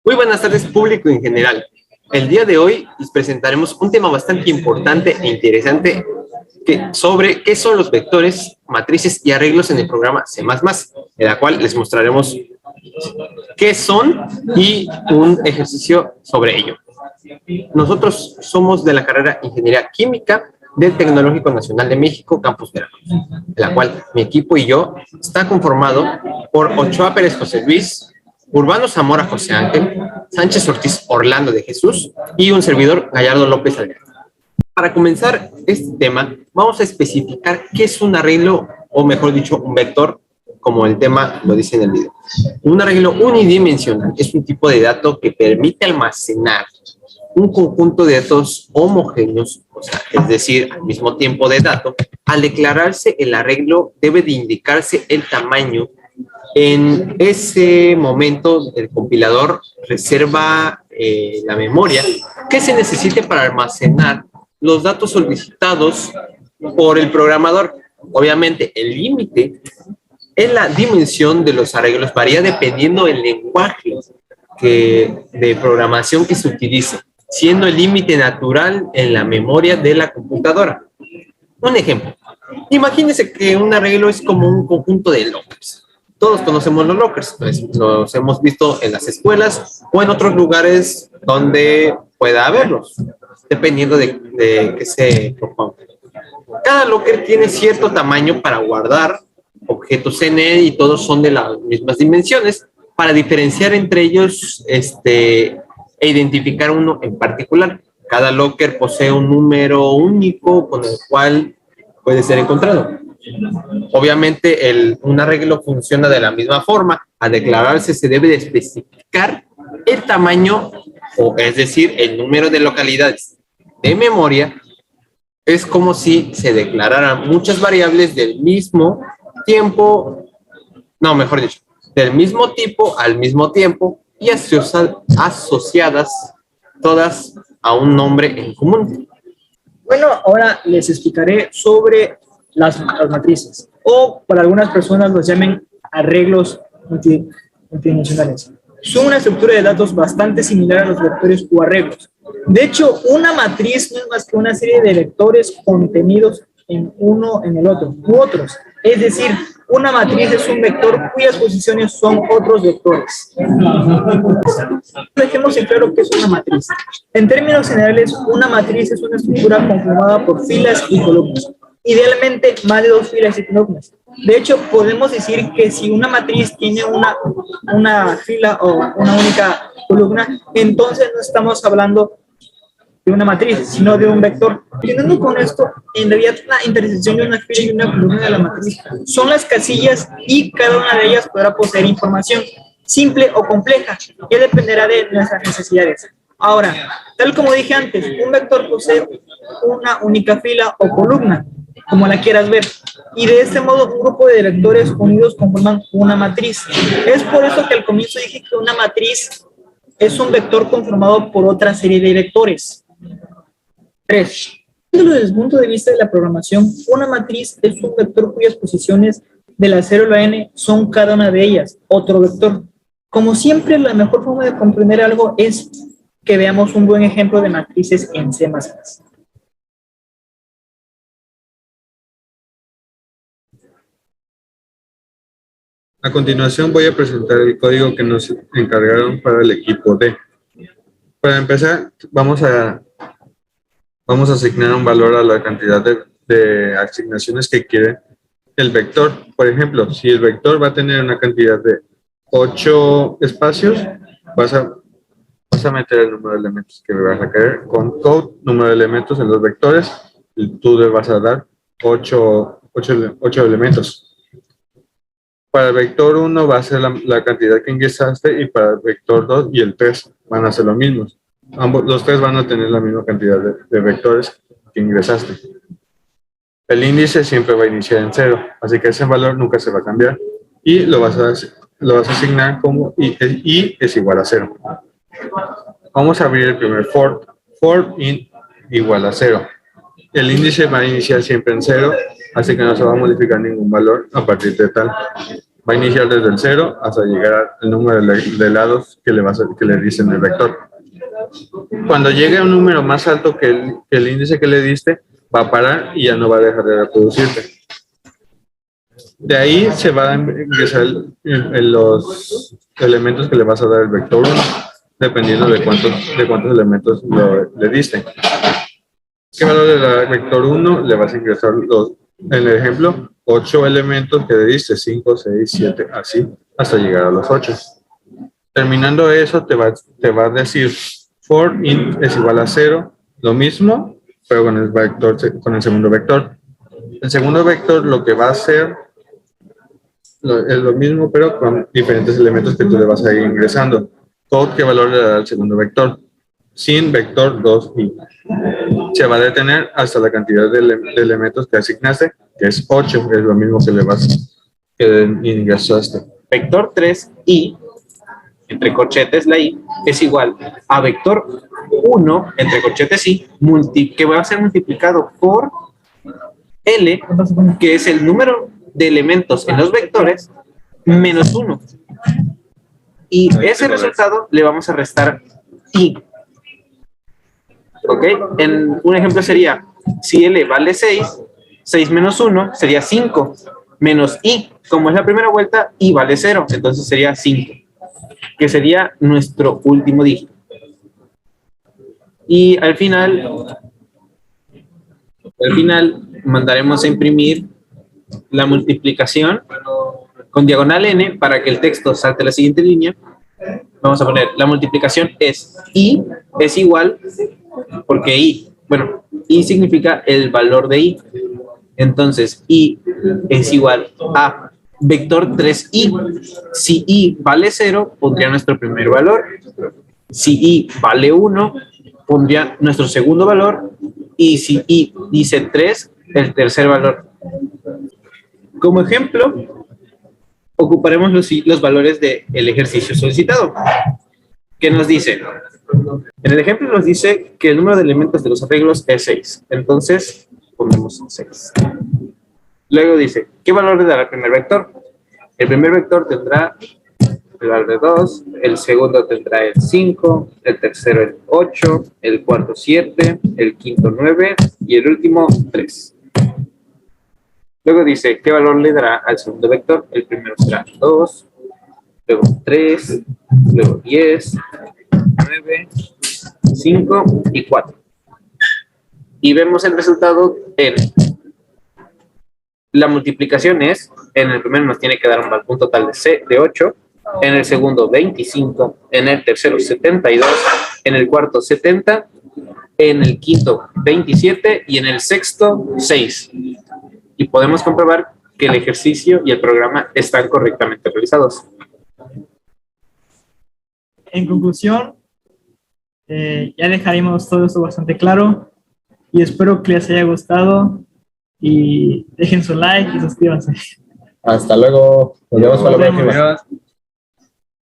Muy buenas tardes, público en general. El día de hoy les presentaremos un tema bastante importante e interesante sobre qué son los vectores, matrices y arreglos en el programa C++, en la cual les mostraremos qué son y un ejercicio sobre ello. Nosotros somos de la carrera Ingeniería Química del Tecnológico Nacional de México, Campus Veracruz, en la cual mi equipo y yo está conformado por Ochoa Pérez José Luis, Urbano Zamora José Ángel, Sánchez Ortiz Orlando de Jesús y un servidor Gallardo López Alberto. Para comenzar este tema, vamos a especificar qué es un arreglo, o mejor dicho, un vector, como el tema lo dice en el video. Un arreglo unidimensional es un tipo de dato que permite almacenar un conjunto de datos homogéneos, o sea, es decir, al mismo tiempo de dato. Al declararse el arreglo, debe de indicarse el tamaño. En ese momento, el compilador reserva la memoria que se necesite para almacenar los datos solicitados por el programador. Obviamente, el límite en la dimensión de los arreglos varía dependiendo del lenguaje de programación que se utilice, siendo el límite natural en la memoria de la computadora. Un ejemplo. Imagínense que un arreglo es como un conjunto de lockers. Todos conocemos los lockers, pues los hemos visto en las escuelas o en otros lugares donde pueda haberlos, dependiendo de qué se proponga. Cada locker tiene cierto tamaño para guardar objetos en él y todos son de las mismas dimensiones para diferenciar entre ellos e identificar uno en particular. Cada locker posee un número único con el cual puede ser encontrado. Obviamente, un arreglo funciona de la misma forma. Al declararse, se debe de especificar el tamaño, o es decir, el número de localidades de memoria. Es como si se declararan muchas variables del mismo tiempo, no, mejor dicho, del mismo tipo al mismo tiempo y asociadas todas a un nombre en común. Bueno, ahora les explicaré sobre las matrices, o para algunas personas los llamen arreglos multidimensionales. Son una estructura de datos bastante similar a los vectores o arreglos. De hecho, una matriz no es más que una serie de vectores contenidos en uno en el otro, u otros. Es decir, una matriz es un vector cuyas posiciones son otros vectores. Dejemos en claro qué es una matriz. En términos generales, una matriz es una estructura conformada por filas y columnas. Idealmente, más de dos filas y columnas. De hecho, podemos decir que si una matriz tiene una fila o una única columna, entonces no estamos hablando de una matriz, sino de un vector. Teniendo con esto, en realidad la intersección de una fila y una columna de la matriz son las casillas y cada una de ellas podrá poseer información simple o compleja, que dependerá de nuestras necesidades. Ahora, tal como dije antes, un vector posee una única fila o columna, como la quieras ver, y de este modo un grupo de vectores unidos conforman una matriz. Es por eso que al comienzo dije que una matriz es un vector conformado por otra serie de vectores. 3. Desde el punto de vista de la programación, una matriz es un vector cuyas posiciones de la 0 a la n son cada una de ellas otro vector. Como siempre, la mejor forma de comprender algo es que veamos un buen ejemplo de matrices en C++. A continuación voy a presentar el código que nos encargaron para el equipo D. Para empezar, vamos a asignar un valor a la cantidad de asignaciones que quiere el vector. Por ejemplo, si el vector va a tener una cantidad de 8 espacios, vas a meter el número de elementos que vas a querer con code, número de elementos en los vectores, y tú le vas a dar 8 elementos. Para el vector 1 va a ser la cantidad que ingresaste, y para el vector 2 y el 3 van a ser lo mismo. Los tres van a tener la misma cantidad de vectores que ingresaste. El índice siempre va a iniciar en 0, así que ese valor nunca se va a cambiar y lo vas a asignar como i es igual a 0. Vamos a abrir el primer for in igual a 0. El índice va a iniciar siempre en 0, así que no se va a modificar ningún valor a partir de tal. Va a iniciar desde el 0 hasta llegar al número de lados que le dicen el vector. Cuando llegue a un número más alto que el índice que le diste, va a parar y ya no va a dejar de reproducirte. De ahí se va a ingresar en los elementos que le vas a dar el vector 1, dependiendo de cuántos elementos le diste. ¿Qué valor le da el vector 1? Le vas a ingresar en el ejemplo, 8 elementos que le diste, 5, 6, 7, así, hasta llegar a los 8. Terminando eso, te va a decir for int es igual a 0, lo mismo, pero con el segundo vector. El segundo vector lo que va a hacer es lo mismo, pero con diferentes elementos que tú le vas a ir ingresando. ¿Qué valor le da el segundo vector? Sin vector 2i. Se va a detener hasta la cantidad de elementos que asignaste, que es 8, es lo mismo que ingresaste. Vector 3i, entre corchetes la i, es igual a vector 1, entre corchetes i, que va a ser multiplicado por L, que es el número de elementos en los vectores, menos 1. Y ese resultado le vamos a restar i. ¿Ok? En un ejemplo sería, si L vale 6, 6 menos 1 sería 5, menos i. Como es la primera vuelta, i vale 0, entonces sería 5, que sería nuestro último dígito. Y al final mandaremos a imprimir la multiplicación con diagonal n para que el texto salte a la siguiente línea. Vamos a poner, la multiplicación es i, es igual, porque i significa el valor de i. Entonces, i es igual a vector 3i. Si i vale 0, pondría nuestro primer valor. Si i vale 1, pondría nuestro segundo valor. Y si i dice 3, el tercer valor. Como ejemplo, ocuparemos los valores del ejercicio solicitado. ¿Qué nos dice? En el ejemplo nos dice que el número de elementos de los arreglos es 6. Entonces, ponemos 6. Luego dice, ¿qué valor le dará el primer vector? El primer vector tendrá el valor de 2, el segundo tendrá el 5, el tercero el 8, el cuarto 7, el quinto 9 y el último 3. Luego dice, ¿qué valor le dará al segundo vector? El primero será 2, luego 3, luego 10, 9, 5 y 4. Y vemos el resultado en la multiplicación es, en el primero nos tiene que dar un total de 8, en el segundo 25, en el tercero 72, en el cuarto 70, en el quinto 27 y en el sexto 6. Y podemos comprobar que el ejercicio y el programa están correctamente realizados. En conclusión, ya dejaremos todo esto bastante claro y espero que les haya gustado y dejen su like y suscríbanse. Hasta luego. Nos vemos para la próxima.